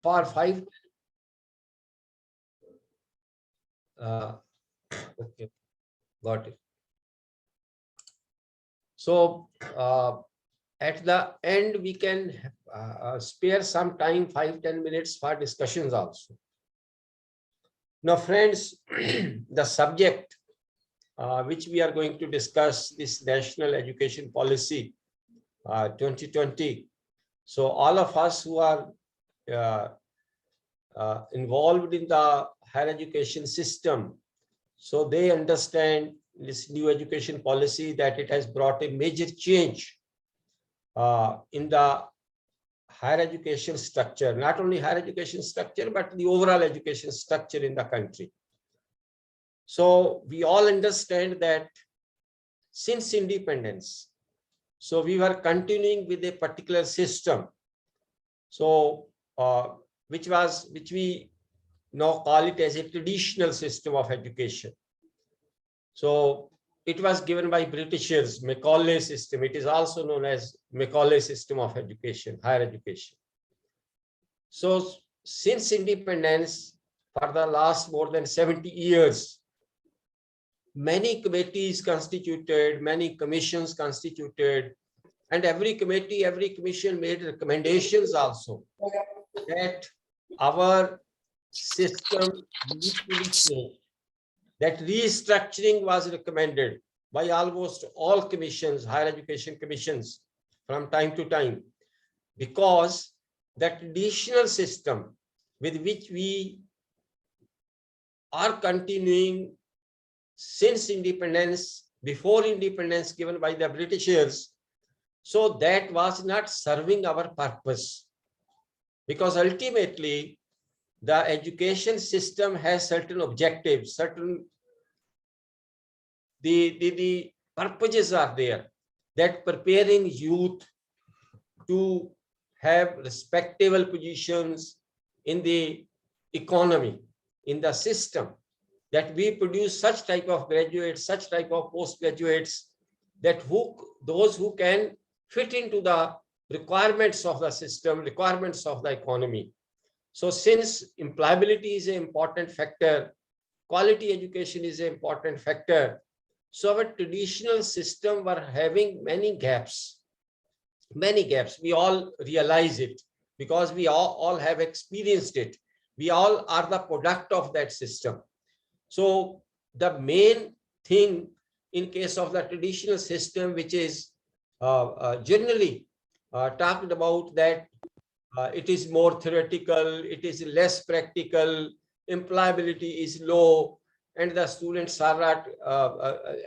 for 5. Okay, got it. So at the end, we can spare some time, 5-10 minutes for discussions also. Now, friends, the subject which we are going to discuss, this National Education Policy 2020. So all of us who are involved in the higher education system, so they understand this new education policy, that it has brought a major change in the higher education structure, not only higher education structure, but the overall education structure in the country. So we all understand that since independence, so we were continuing with a particular system, so which we now call it as a traditional system of education. So it was given by Britishers, Macaulay system. It is also known as Macaulay system of education, higher education. So since independence, for the last more than 70 years, many committees constituted, many commissions constituted, and every committee, every commission made recommendations also that our system needs to be changed. That restructuring was recommended by almost all commissions, higher education commissions, from time to time, because the traditional system with which we are continuing since independence, before independence given by the Britishers, so that was not serving our purpose. Because ultimately, the education system has certain objectives, certain the purposes are there, that preparing youth to have respectable positions in the economy, in the system, that we produce such type of graduates, such type of postgraduates, that those who can fit into the requirements of the system, requirements of the economy. So since employability is an important factor, quality education is an important factor, so our traditional system were having many gaps. We all realize it because we all have experienced it. We all are the product of that system. So the main thing in case of the traditional system, which is generally talked about, that it is more theoretical, it is less practical, employability is low, and the students are not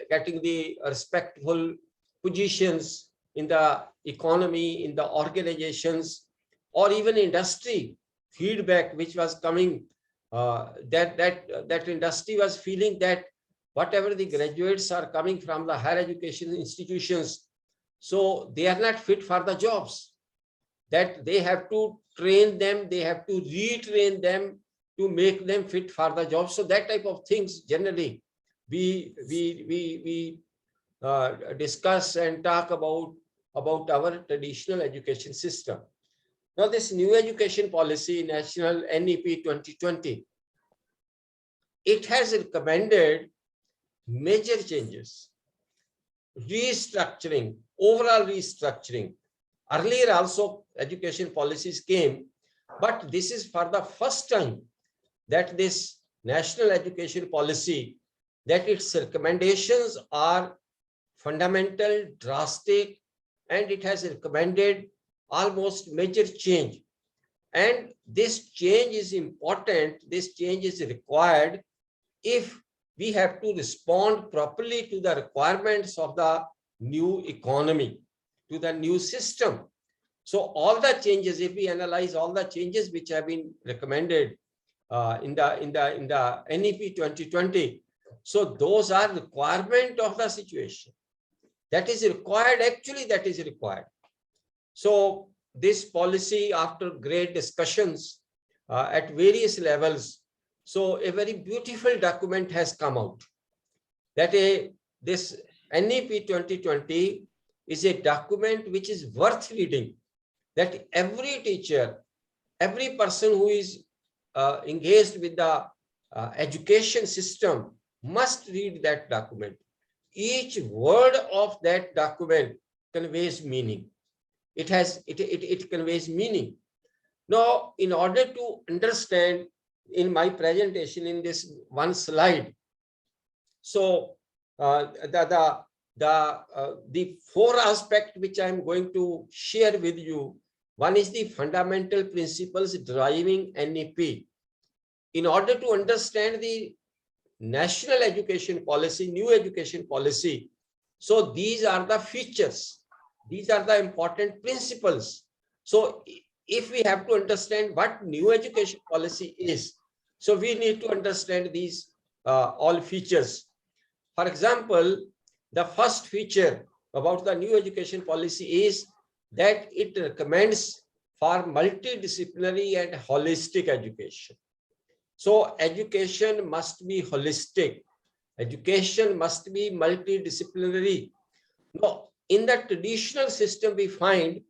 getting the respectful positions in the economy, in the organizations, or even industry. Feedback which was coming, that industry was feeling that whatever the graduates are coming from the higher education institutions, so they are not fit for the jobs, that they have to train them, they have to retrain them to make them fit for the job. So that type of things generally we discuss and talk about our traditional education system. Now this new education policy, National NEP 2020, it has recommended major changes, restructuring, overall restructuring. Earlier also education policies came, but this is for the first time that this national education policy, that its recommendations are fundamental, drastic, and it has recommended almost major change. And this change is important, this change is required if we have to respond properly to the requirements of the new economy, to the new system. So all the changes, if we analyze all the changes which have been recommended in the NEP 2020, so those are requirement of the situation. That is required, actually that is required. So this policy, after great discussions at various levels, so a very beautiful document has come out. That this NEP 2020 is a document which is worth reading, that every teacher, every person who is engaged with the education system must read that document. Each word of that document conveys meaning. It conveys meaning. Now, in order to understand in my presentation in this one slide, so the four aspects which I am going to share with you. One is the fundamental principles driving NEP. In order to understand the national education policy, new education policy, so these are the features. These are the important principles. So if we have to understand what new education policy is, so we need to understand these all features. For example, the first feature about the new education policy is that it recommends for multidisciplinary and holistic education. So education must be holistic. Education must be multidisciplinary. Now, in the traditional system, we find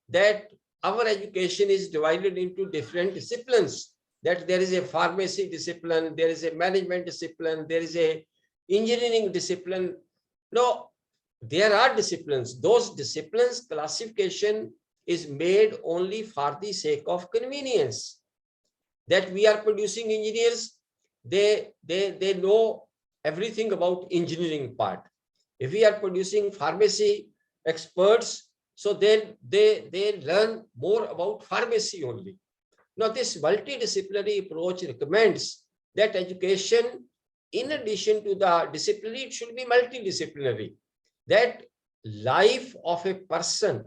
that our education is divided into different disciplines. That there is a pharmacy discipline, there is a management discipline, there is a engineering discipline. No, there are disciplines. Those disciplines classification is made only for the sake of convenience. That we are producing engineers, they know everything about engineering part. If we are producing pharmacy experts, so then they learn more about pharmacy only. Now, this multidisciplinary approach recommends that education, in addition to the disciplinary, it should be multidisciplinary. That life of a person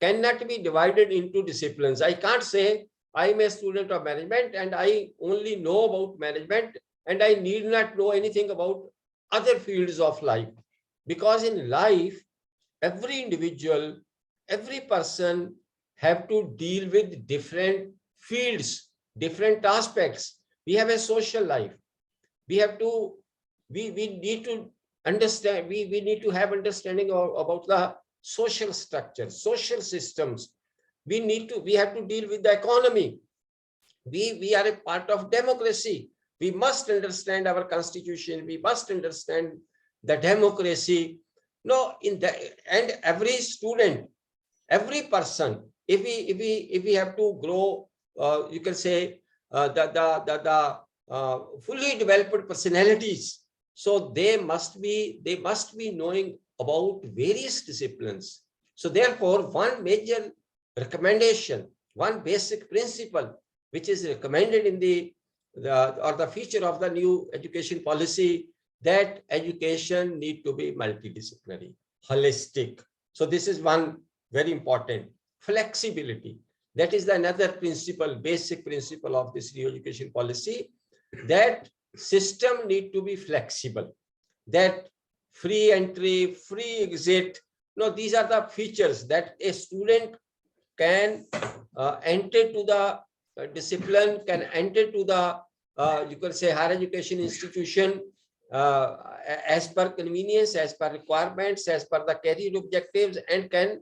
cannot be divided into disciplines. I can't say I am a student of management and I only know about management and I need not know anything about other fields of life. Because in life, every individual, every person have to deal with different fields, different aspects. We have a social life. We need to understand, we need to have understanding about the social structure, social systems. We have to deal with the economy. We are a part of democracy. We must understand our constitution. We must understand the democracy. No, and every student, every person, if we have to grow, you can say the fully developed personalities. So they must be knowing about various disciplines. So therefore, one major recommendation, one basic principle which is recommended in the feature of the new education policy, that education need to be multidisciplinary, holistic. So this is one very important. Flexibility. That is another principle, basic principle of this new education policy, that system need to be flexible, that free entry, free exit. No, these are the features that a student can enter to the discipline, can enter to the, you can say, higher education institution as per convenience, as per requirements, as per the career objectives, and can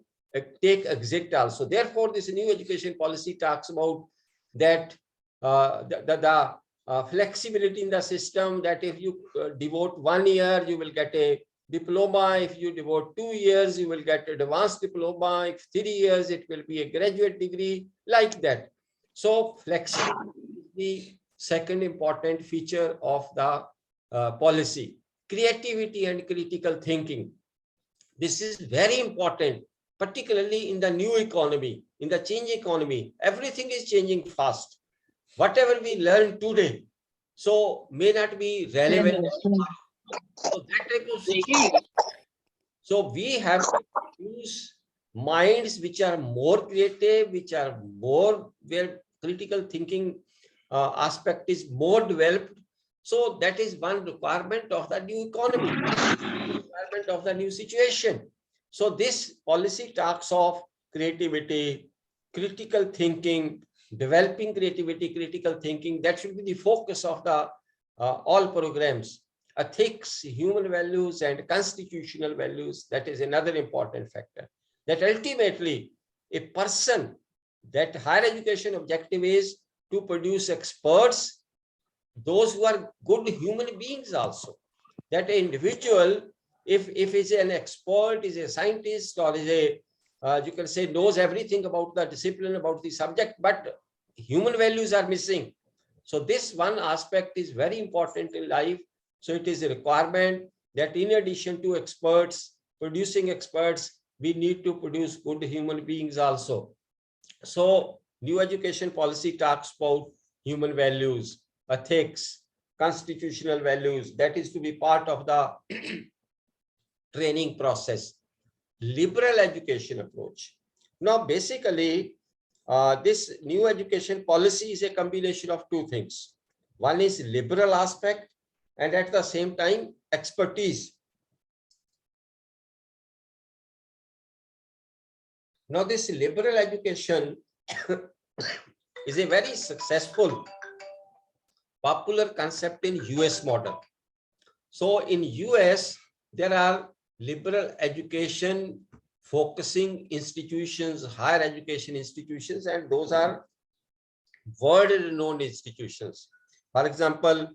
take exit also. Therefore, this new education policy talks about that flexibility in the system, that if you devote 1 year, you will get a diploma. If you devote 2 years, you will get advanced diploma. If 3 years, it will be a graduate degree, like that. So flexibility is the second important feature of the policy. Creativity and critical thinking. This is very important, particularly in the new economy, in the changing economy. Everything is changing fast. Whatever we learn today, so may not be relevant tomorrow. So that type of situation. So we have to use minds which are more creative, which are more, where critical thinking aspect is more developed. So that is one requirement of the new economy, requirement of the new situation. So this policy talks of creativity, critical thinking, developing creativity, critical thinking. That should be the focus of the all programs. Ethics, human values, and constitutional values. That is another important factor. That ultimately a person that higher education objective is to produce experts, those who are good human beings also. That an individual, if is an expert, is a scientist, or is a, you can say, knows everything about the discipline, about the subject, but human values are missing. So this one aspect is very important in life. So it is a requirement that in addition to experts, producing experts, we need to produce good human beings also. So new education policy talks about human values, ethics, constitutional values, that is to be part of the training process. Liberal education approach. Now, basically, this new education policy is a combination of two things. One is liberal aspect, and at the same time, expertise. Now, this liberal education is a very successful, popular concept in US model. So in US, there are liberal education focusing institutions, higher education institutions, and those are world-renowned institutions. For example,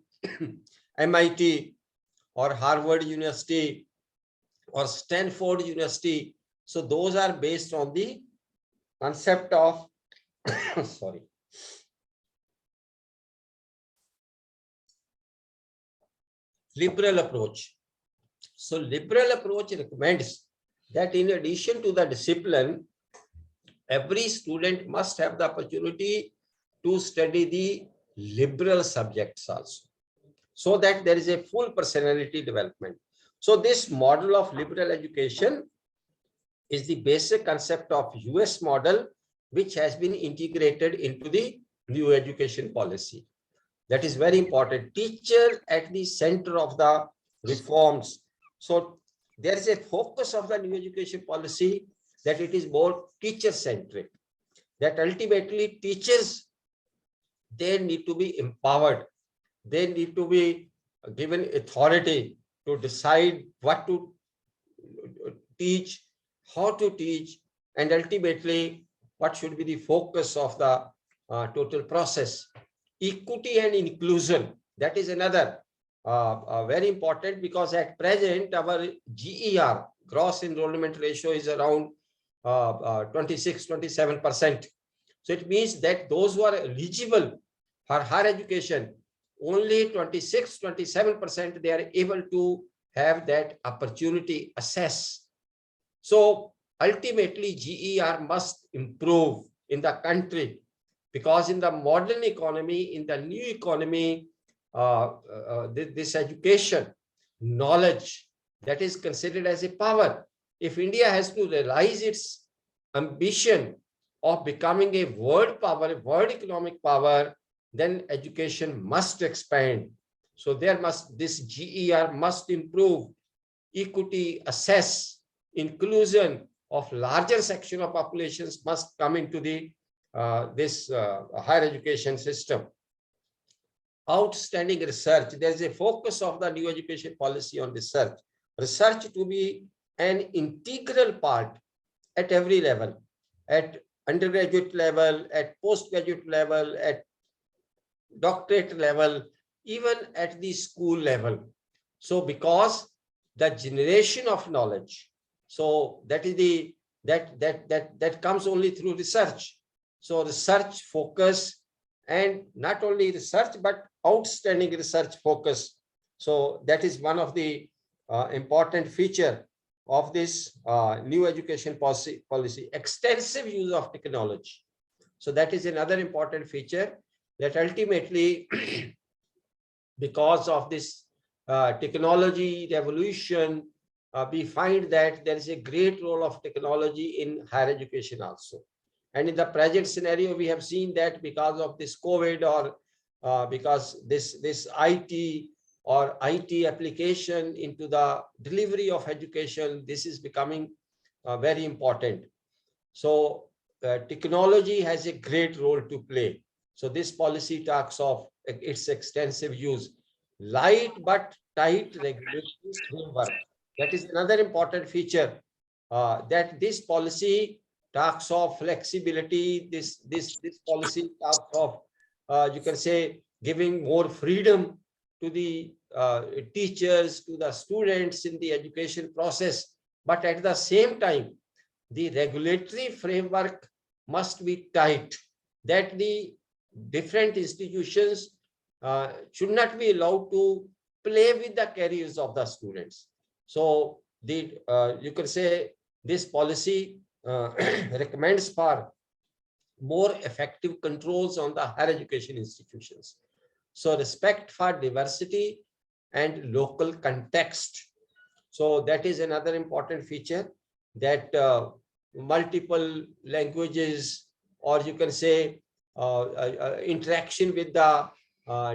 MIT or Harvard University or Stanford University. So those are based on the concept of sorry, liberal approach. So liberal approach recommends that in addition to the discipline, every student must have the opportunity to study the liberal subjects also, so that there is a full personality development. So this model of liberal education is the basic concept of US model, which has been integrated into the new education policy. That is very important. Teacher at the center of the reforms. So there is a focus of the new education policy that it is more teacher-centric, that ultimately teachers, they need to be empowered. They need to be given authority to decide what to teach, how to teach, and ultimately what should be the focus of the total process. Equity and inclusion, that is another very important, because at present our GER, gross enrollment ratio, is around 26-27%. So it means that those who are eligible for higher education, only 26-27% they are able to have that opportunity access. So ultimately GER must improve in the country, because in the modern economy, in the new economy, this education, knowledge, that is considered as a power. If India has to realize its ambition of becoming a world power, a world economic power, then education must expand. So there must, this GER must improve, equity, access, inclusion of larger section of populations must come into the higher education system. Outstanding research. There is a focus of the new education policy on research. Research to be an integral part at every level, at undergraduate level, at postgraduate level, at doctorate level, even at the school level. So because the generation of knowledge, so that is the that comes only through research. So research focus, and not only research but outstanding research focus. So that is one of the important feature of this new education policy. Extensive use of technology. So that is another important feature, that ultimately because of this technology revolution, we find that there is a great role of technology in higher education also. And in the present scenario, we have seen that because of this COVID, or because this IT or IT application into the delivery of education, this is becoming very important. So technology has a great role to play. So this policy talks of its extensive use. Light but tight regulatory framework. That is another important feature, that this policy talks of flexibility. This policy talks of, you can say, giving more freedom to the teachers, to the students in the education process. But at the same time, the regulatory framework must be tight, that the different institutions should not be allowed to play with the careers of the students. So the you can say this policy recommends for more effective controls on the higher education institutions. So respect for diversity and local context. So that is another important feature, that multiple languages, or you can say interaction with the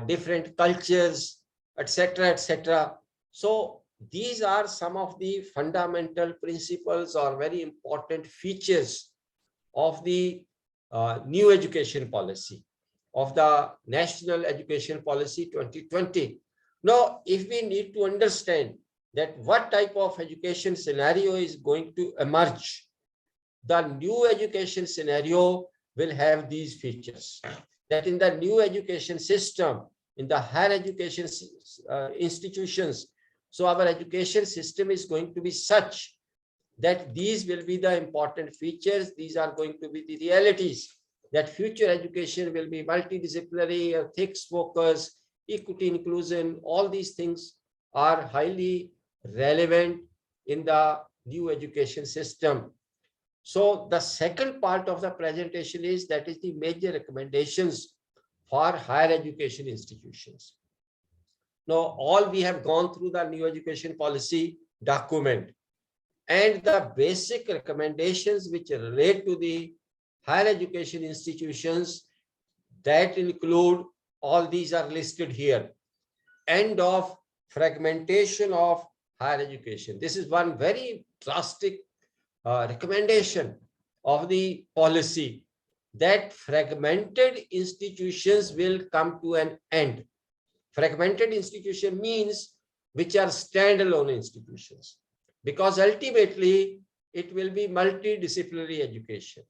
different cultures, etc., etc. So these are some of the fundamental principles or very important features of the new education policy, of the National Education Policy 2020. Now, if we need to understand that what type of education scenario is going to emerge, the new education scenario will have these features. That in the new education system, in the higher education institutions, so our education system is going to be such that these will be the important features. These are going to be the realities, that future education will be multidisciplinary, ethics focus, equity, inclusion. All these things are highly relevant in the new education system. So the second part of the presentation is, that is the major recommendations for higher education institutions. Now, all we have gone through the new education policy document, and the basic recommendations which relate to the higher education institutions, that include, all these are listed here. End of fragmentation of higher education. This is one very drastic recommendation of the policy, that fragmented institutions will come to an end. Fragmented institution means which are standalone institutions, because ultimately it will be multidisciplinary education.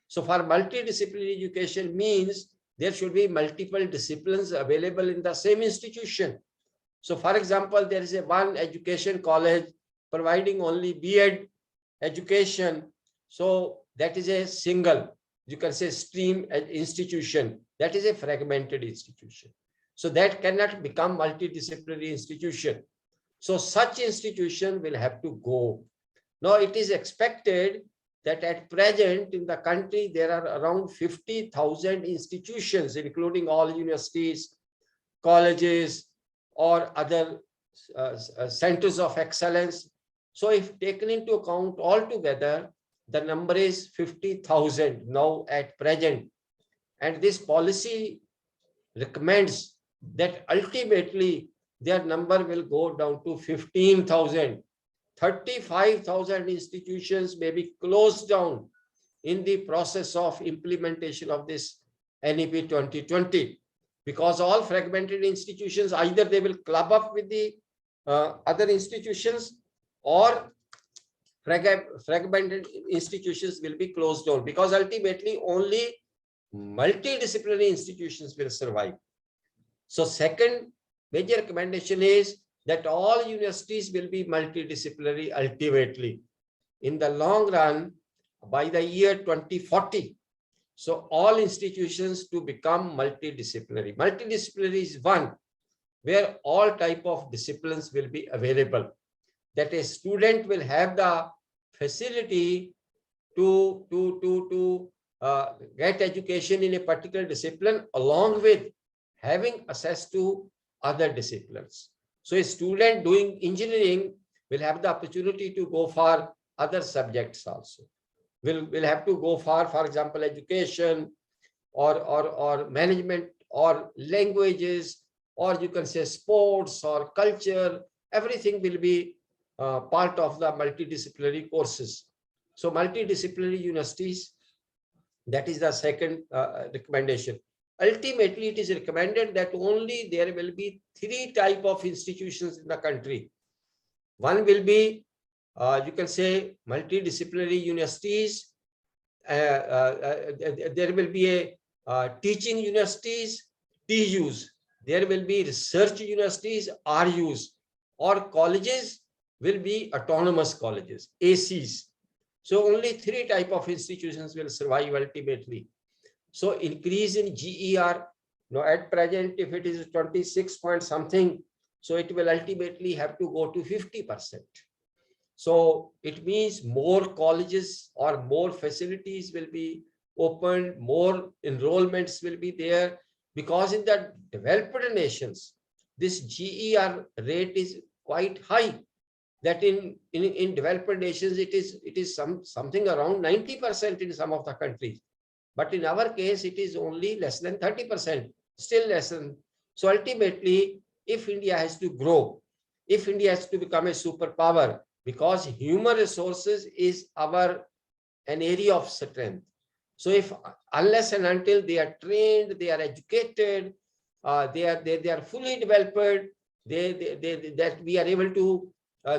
So for multidisciplinary education means there should be multiple disciplines available in the same institution. So for example, there is a one education college providing only B.Ed education. So that is a single, you can say, stream institution. That is a fragmented institution. So that cannot become multidisciplinary institution. So such institution will have to go. Now it is expected that at present in the country, there are around 50,000 institutions, including all universities, colleges, or other centers of excellence. So if taken into account altogether, the number is 50,000 now at present. And this policy recommends that ultimately their number will go down to 15,000. 35,000 institutions may be closed down in the process of implementation of this NEP 2020, because all fragmented institutions, either they will club up with the other institutions, or fragmented institutions will be closed down, because ultimately only multidisciplinary institutions will survive. So second major recommendation is that all universities will be multidisciplinary ultimately in the long run by the year 2040. So all institutions to become multidisciplinary. Multidisciplinary is one where all type of disciplines will be available, that a student will have the facility to get education in a particular discipline, along with having access to other disciplines. So a student doing engineering will have the opportunity to go for other subjects also. Will have to go for example, education or management or languages, or you can say sports or culture. Everything will be part of the multidisciplinary courses. So multidisciplinary universities, that is the second recommendation. Ultimately, it is recommended that only there will be three types of institutions in the country. One will be, you can say, multidisciplinary universities, there will be a teaching universities, TUs. There will be research universities, RUs, or colleges will be autonomous colleges, ACs. So only 3 type of institutions will survive ultimately. So increase in GER, at present, if it is 26 point something, so it will ultimately have to go to 50%. So it means more colleges or more facilities will be opened, more enrollments will be there, because in the developed nations, this GER rate is quite high. That in developed nations, it is something around 90% in some of the countries. But in our case, it is only less than 30%, still less than. So ultimately, if India has to grow, if India has to become a superpower, because human resources is an area of strength. So if unless and until they are trained, they are educated, they are fully developed, that we are able to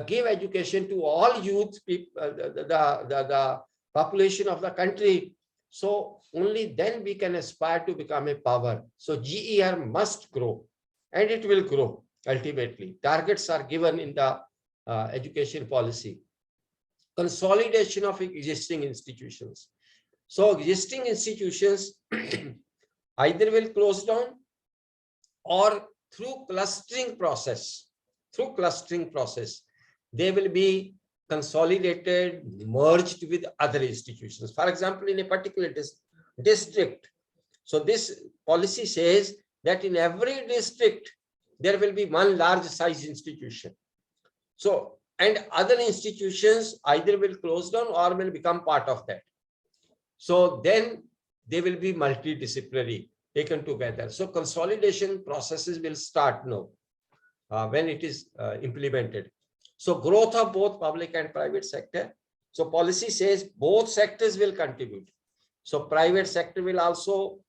give education to all youth, the population of the country. So only then we can aspire to become a power. So GER must grow, and it will grow ultimately. Targets are given in the education policy. Consolidation of existing institutions. So existing institutions either will close down, or through clustering process, they will be consolidated, merged with other institutions. For example, in a particular district. So this policy says that in every district, there will be one large size institution. So, and other institutions either will close down or will become part of that. So then they will be multidisciplinary, taken together. So consolidation processes will start now when it is implemented. So growth of both public and private sector. So policy says both sectors will contribute. So private sector will also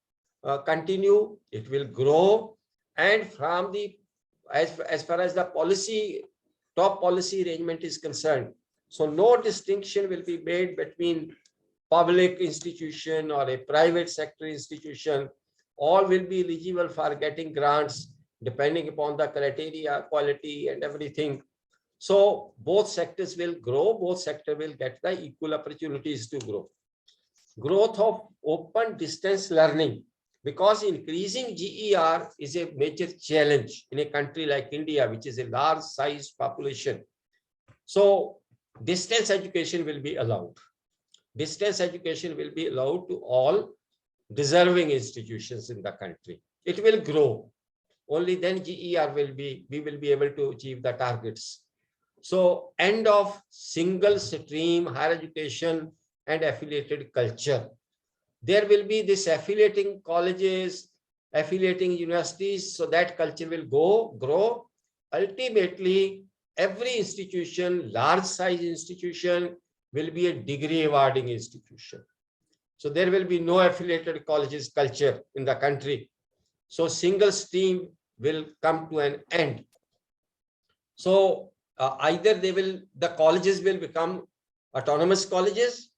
continue, it will grow. And from the, as far as the policy, top policy arrangement is concerned, so no distinction will be made between public institution or a private sector institution. All will be eligible for getting grants depending upon the criteria, quality, and everything. So both sectors will grow, both sectors will get the equal opportunities to grow. Growth of open distance learning, because increasing GER is a major challenge in a country like India, which is a large size population. So distance education will be allowed. Distance education will be allowed to all deserving institutions in the country. It will grow. Only then GER will be, we will be able to achieve the targets. So end of single stream higher education and affiliated culture. There will be this affiliating colleges, affiliating universities, so that culture will grow. Ultimately, every institution, large size institution, will be a degree awarding institution. So there will be no affiliated colleges culture in the country. So single stream will come to an end. So either the colleges will become autonomous colleges,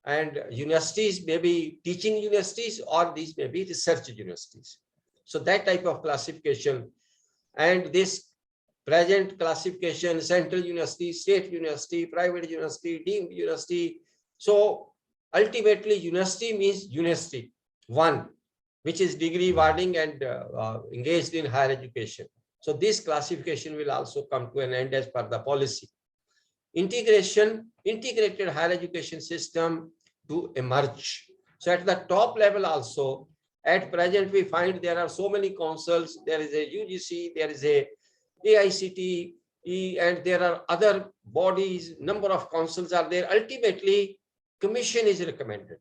and universities may be teaching universities, or these may be research universities. So that type of classification, and this present classification, central university, state university, private university, deemed university. So ultimately, university means university, one, which is degree awarding and engaged in higher education. So this classification will also come to an end as per the policy. Integrated higher education system to emerge. So at the top level also, at present we find there are so many councils. There is a UGC, there is a AICTE, and there are other bodies, number of councils are there. Ultimately, commission is recommended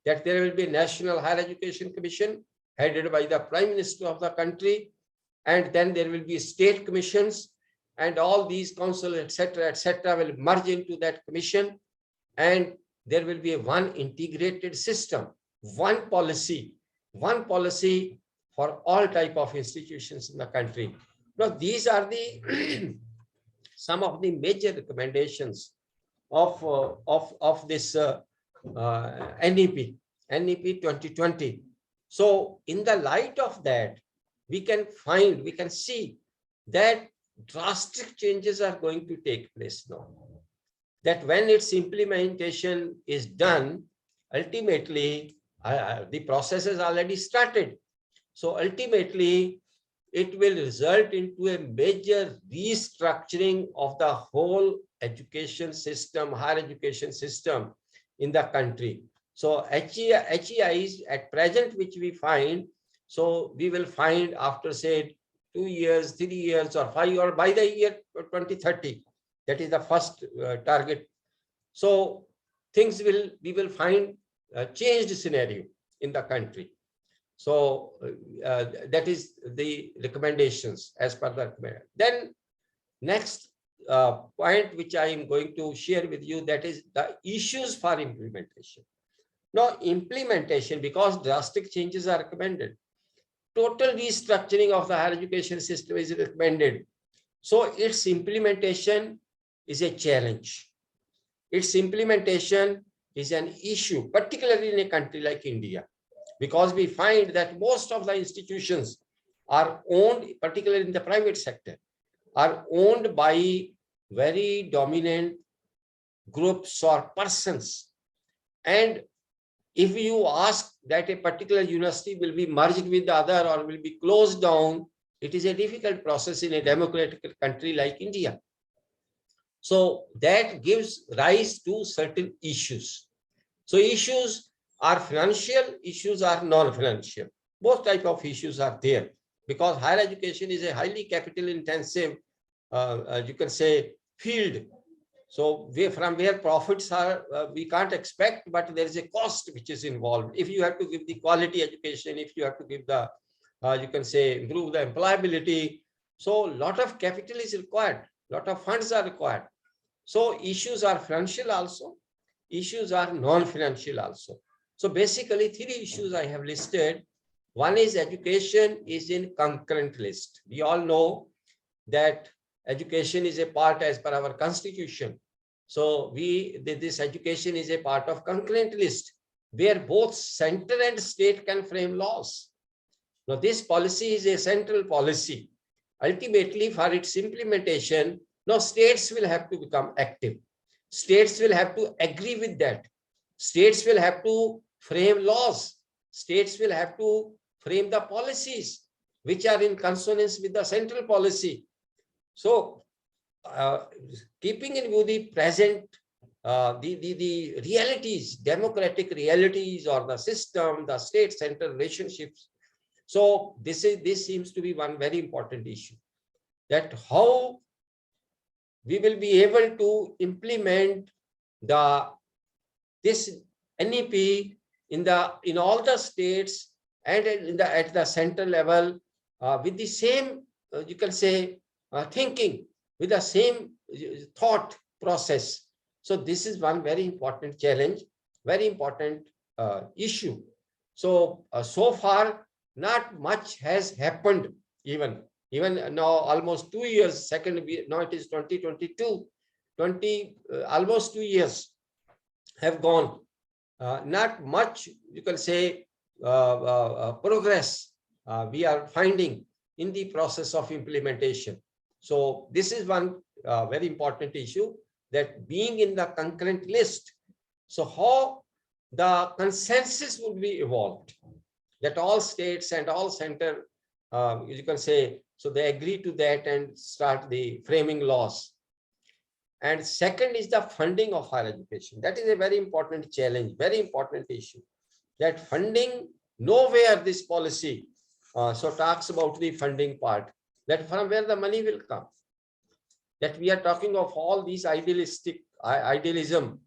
that there will be National Higher Education Commission headed by the Prime Minister of the country, and then there will be state commissions, and all these councils, etc., will merge into that commission, and there will be one integrated system, one policy for all type of institutions in the country. Now, these are the some of the major recommendations of this NEP 2020. So in the light of that, we can see that drastic changes are going to take place now. That when its implementation is done, ultimately, the process has already started. So ultimately, it will result into a major restructuring of the whole education system, higher education system in the country. So HEIs at present, which we find, so we will find after say 2 years, 3 years or 5 or by the year 2030. That is the first target. So we will find a changed scenario in the country. So that is the recommendations as per the recommendation. Then next point which I am going to share with you, that is the issues for implementation. Now implementation, because drastic changes are recommended, total restructuring of the higher education system is recommended. So its implementation is a challenge. Its implementation is an issue, particularly in a country like India, because we find that most of the institutions are owned, particularly in the private sector, are owned by very dominant groups or persons. And if you ask that a particular university will be merged with the other or will be closed down, it is a difficult process in a democratic country like India. So that gives rise to certain issues. So issues are financial, issues are non-financial. Both types of issues are there, because higher education is a highly capital intensive, you can say, field. So from where profits are, we can't expect, but there is a cost which is involved. If you have to give the quality education, if you have to give the, you can say, improve the employability. So a lot of capital is required, a lot of funds are required. So issues are financial also, issues are non-financial also. So basically 3 issues I have listed. One is education is in concurrent list. We all know that education is a part as per our constitution. So this education is a part of concurrent list, where both center and state can frame laws. Now this policy is a central policy. Ultimately, for its implementation, now states will have to become active. States will have to agree with that. States will have to frame laws. States will have to frame the policies which are in consonance with the central policy. So keeping in view the present, the realities, democratic realities, or the system, the state-center relationships. So this seems to be one very important issue, that how we will be able to implement this NEP in all the states and at the center level with the same, you can say, thinking, with the same thought process. So this is one very important challenge, very important issue. So so far not much has happened. Even now, almost 2 years, now it is 2022, almost 2 years have gone. Not much, you can say, progress we are finding in the process of implementation. So this is one very important issue, that being in the concurrent list, so how the consensus would be evolved, that all states and all center, you can say, so they agree to that and start the framing laws. And second is the funding of higher education. That is a very important challenge, very important issue, that funding, nowhere this policy so talks about the funding part, that from where the money will come. That we are talking of all these idealism,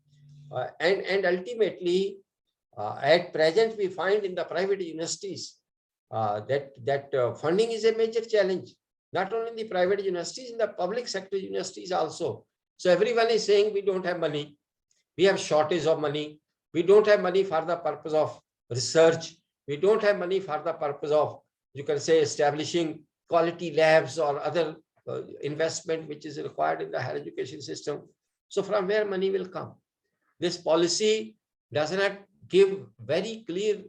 and ultimately at present we find in the private universities that funding is a major challenge, not only in the private universities, in the public sector universities also. So everyone is saying we don't have money, we have shortage of money, we don't have money for the purpose of research, we don't have money for the purpose of, you can say, establishing quality labs or other investment which is required in the higher education system. So from where money will come? This policy does not give very clear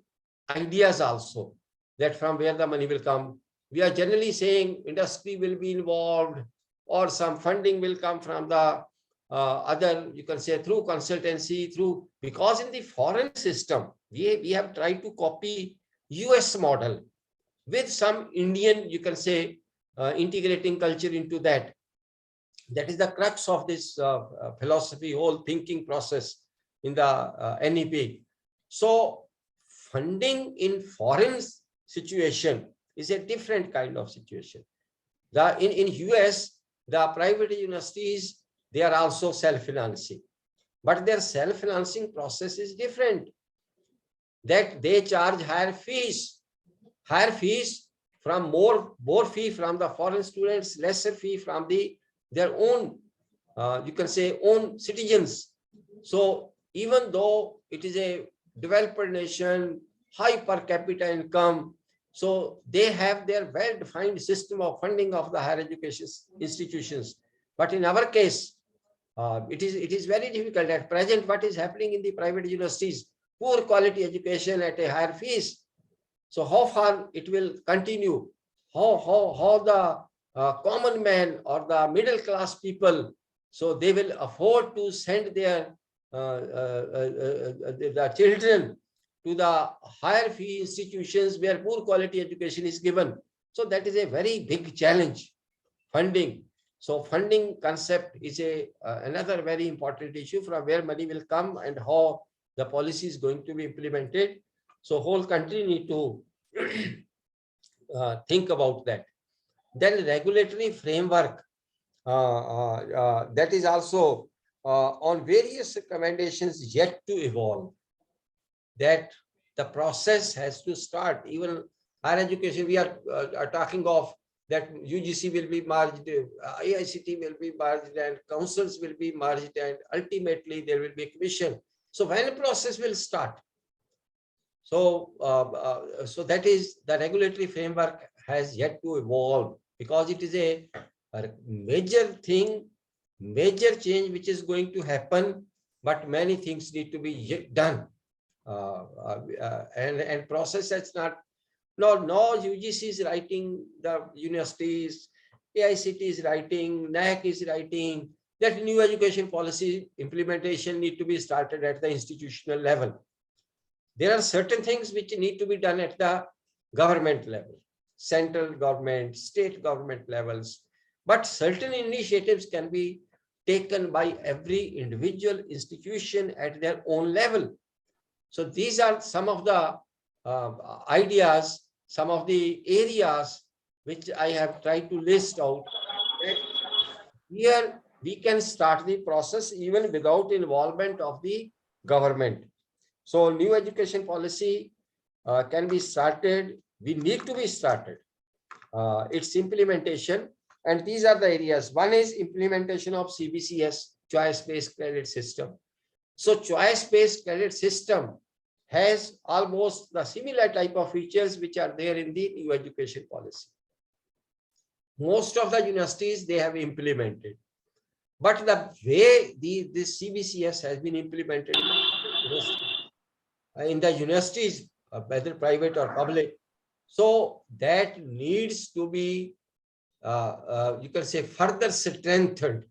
ideas also that from where the money will come. We are generally saying industry will be involved, or some funding will come from the other, you can say through consultancy, through, because in the foreign system, we have tried to copy US model with some Indian, you can say, integrating culture into that. That is the crux of this philosophy, whole thinking process in the NEP. So funding in foreign situation is a different kind of situation. In US, the private universities, they are also self-financing, but their self-financing process is different. That they charge higher fees from more fee from the foreign students, lesser fee from their own, you can say, own citizens. So even though it is a developed nation, high per capita income, so they have their well-defined system of funding of the higher education institutions. But in our case, it is very difficult. At present, what is happening in the private universities? Poor quality education at a higher fees. So how far it will continue? How the common man or the middle class people, so they will afford to send their the children to the higher fee institutions where poor quality education is given. So that is a very big challenge, funding. So funding concept is another very important issue, from where money will come and how the policy is going to be implemented. So whole country need to think about that. Then regulatory framework, that is also on various recommendations yet to evolve. That the process has to start. Even higher education, we are talking of that UGC will be merged, IICT will be merged, and councils will be merged, and ultimately there will be a commission. So when the process will start? So, so that is the regulatory framework has yet to evolve, because it is a major thing, major change which is going to happen, but many things need to be done. And process that's not, no UGC is writing, the universities, AICT is writing, NAC is writing, that new education policy implementation need to be started at the institutional level. There are certain things which need to be done at the government level, central government, state government levels, but certain initiatives can be taken by every individual institution at their own level. So these are some of the ideas, some of the areas which I have tried to list out. Here we can start the process even without involvement of the government. So new education policy can be started. We need to be started. Its implementation, and these are the areas. One is implementation of CBCS, choice-based credit system. So choice-based credit system has almost the similar type of features which are there in the new education policy. Most of the universities, they have implemented. But the way this CBCS has been implemented in the universities, whether private or public, so that needs to be, you can say, further strengthened.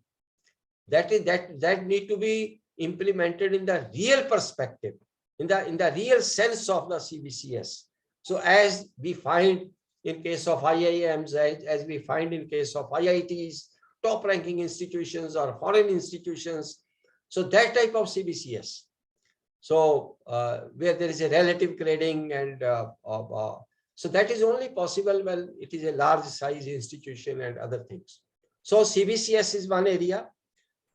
That need to be implemented in the real perspective, in the real sense of the CBCS. So as we find in case of IIMs, as we find in case of IITs, top ranking institutions or foreign institutions, so that type of CBCS. So where there is a relative grading, and so that is only possible when it is a large size institution and other things. So CBCS is one area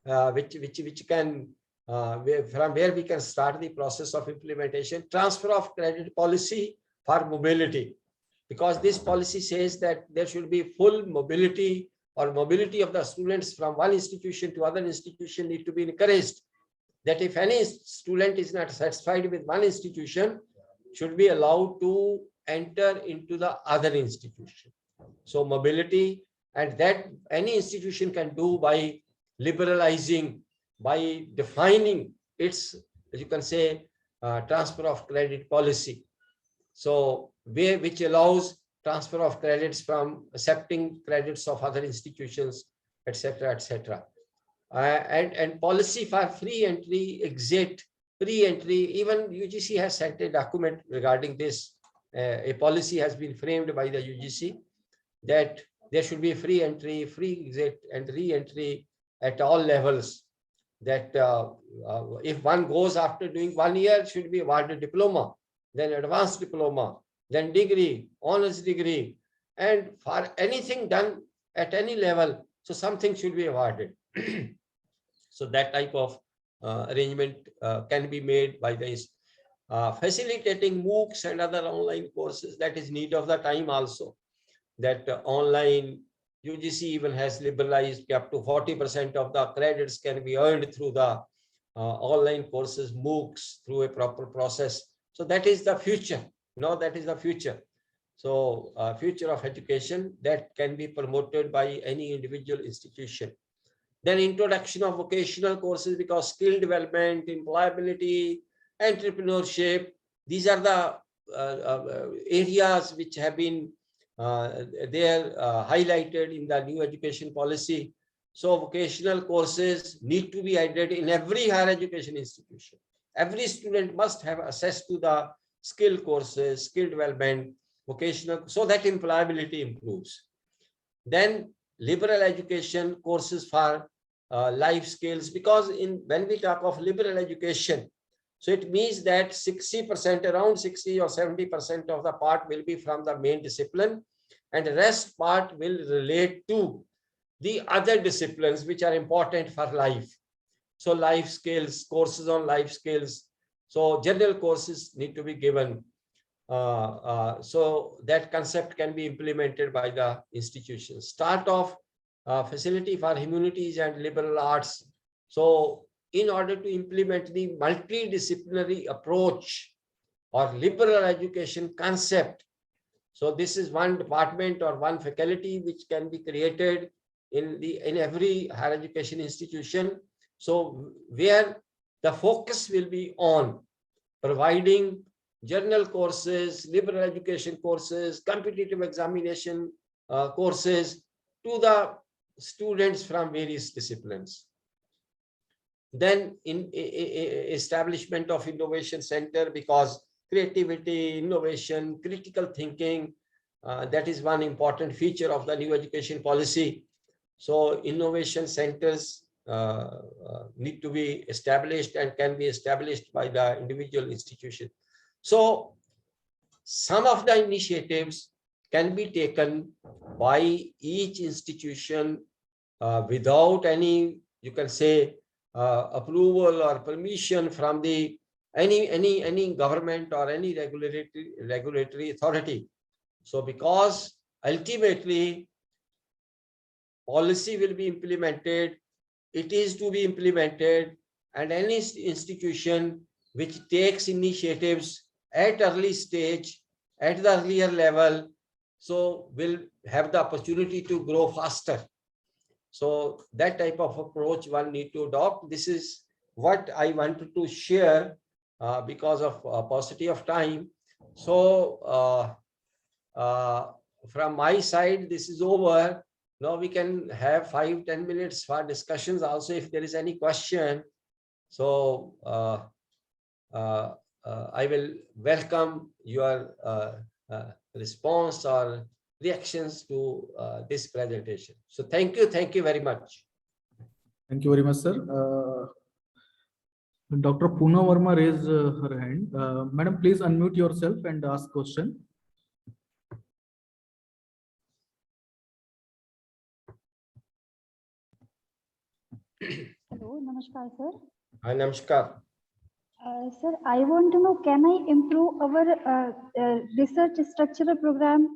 which can from where we can start the process of implementation. Transfer of credit policy for mobility, because this policy says that there should be full mobility, or mobility of the students from one institution to other institution need to be encouraged. That if any student is not satisfied with one institution, should be allowed to enter into the other institution. So mobility, and that any institution can do by liberalizing, by defining its, as you can say, transfer of credit policy. So which allows transfer of credits from accepting credits of other institutions, etc., etc. And policy for free entry, exit, pre-entry. Even UGC has sent a document regarding this. A policy has been framed by the UGC that there should be free entry, free exit, and re-entry at all levels. That if one goes after doing 1 year, should be awarded diploma, then advanced diploma, then degree, honors degree, and for anything done at any level, so something should be awarded. So that type of arrangement can be made by the facilitating MOOCs and other online courses. That is need of the time also. That online UGC even has liberalized up to 40% of the credits can be earned through the online courses, MOOCs, through a proper process. So that is the future. That is the future. So future of education that can be promoted by any individual institution. Then introduction of vocational courses, because skill development, employability, entrepreneurship, these are the areas which have been highlighted in the new education policy. So vocational courses need to be added in every higher education institution. Every student must have access to the skill courses, skill development, vocational, so that employability improves. Then liberal education courses for life skills, because when we talk of liberal education, so it means that 60%, around 60 or 70% of the part will be from the main discipline, and the rest part will relate to the other disciplines which are important for life. So life skills, courses on life skills. So general courses need to be given. So that concept can be implemented by the institutions. Start of facility for humanities and liberal arts. So in order to implement the multidisciplinary approach or liberal education concept, so this is one department or one faculty which can be created in every higher education institution. So where the focus will be on providing general courses, liberal education courses, competitive examination courses to the students from various disciplines. Then in establishment of innovation center, because creativity, innovation, critical thinking, that is one important feature of the new education policy. So innovation centers need to be established and can be established by the individual institution. So some of the initiatives can be taken by each institution without any, you can say, approval or permission from the any government or any regulatory authority. So because ultimately policy will be implemented, it is to be implemented, and any institution which takes initiatives at early stage, at the earlier level, so will have the opportunity to grow faster. So that type of approach one need to adopt. This is what I wanted to share because of paucity of time. So from my side, this is over. Now we can have 5-10 minutes for discussions also if there is any question. So I will welcome your response or reactions to this presentation. So thank you very much. Thank you very much, sir. Dr. H.L.Verma raised her hand. Madam, please unmute yourself and ask question. Hello, namaskar, sir. Hi, namaskar. Sir, I want to know, can I improve our research structural program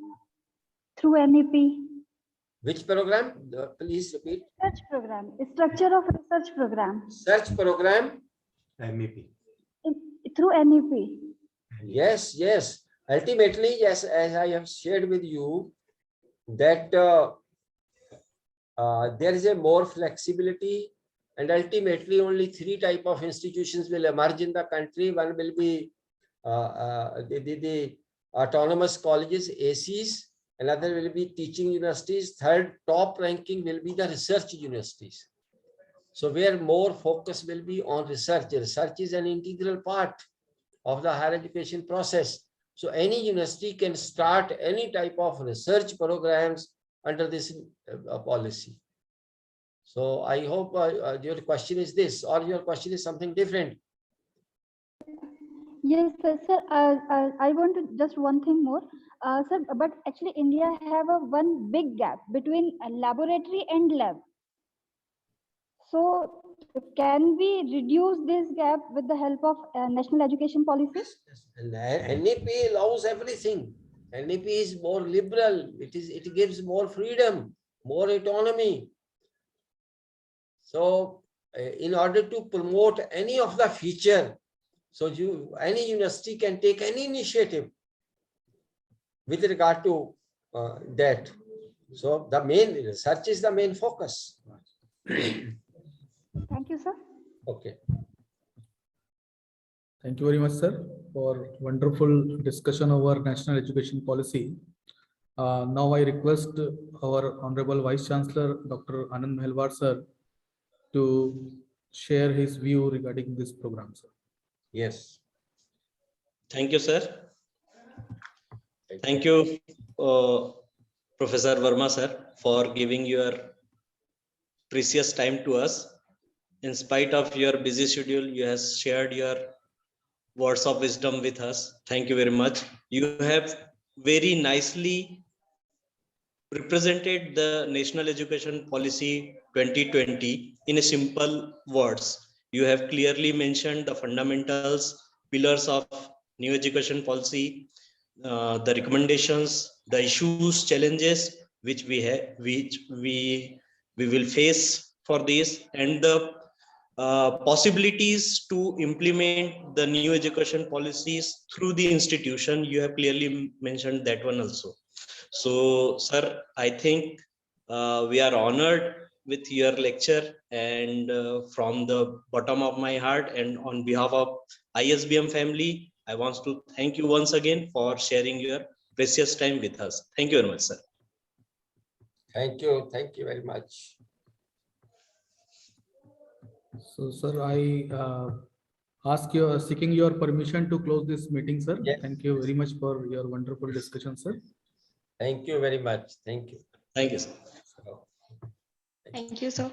through MEP? Which program? Please repeat. Research program. Structure of research program. Search program. MEP. Through MEP. Yes, yes. Ultimately, yes, as I have shared with you, that there is a more flexibility And ultimately, only 3 types of institutions will emerge in the country. One will be the autonomous colleges, ACs. Another will be teaching universities. Third, top ranking will be the research universities. So where more focus will be on research. Research is an integral part of the higher education process. So any university can start any type of research programs under this policy. So I hope your question is this, or your question is something different. Yes, sir. I want to just one thing more, sir. But actually, India have a one big gap between a laboratory and lab. So, can we reduce this gap with the help of national education policy? And NEP allows everything. NEP is more liberal. It gives more freedom, more autonomy. So, in order to promote any of the feature, so any university can take any initiative with regard to that. So the main research is the main focus. Thank you, sir. Okay. Thank you very much, sir, for wonderful discussion over national education policy. Now I request our Honorable Vice Chancellor, Dr. Anand Mehelwar, sir, to share his view regarding this program, sir. Yes. Thank you, sir. Thank you, Professor Verma, sir, for giving your precious time to us. In spite of your busy schedule, you have shared your words of wisdom with us. Thank you very much. You have very nicely represented the National Education Policy 2020 in a simple words. You have clearly mentioned the fundamentals, pillars of new education policy, the recommendations, the issues, challenges which we have, which we will face for this, and the possibilities to implement the new education policies through the institution. You have clearly mentioned that one also. So, sir, I think we are honored with your lecture, and from the bottom of my heart and on behalf of ISBM family, I want to thank you once again for sharing your precious time with us. Thank you very much, sir. Thank you. Thank you very much. So, sir, I seeking your permission to close this meeting, sir. Yes. Thank you very much for your wonderful discussion, sir. Thank you very much. Thank you. Thank you, sir. So, Thank you, sir.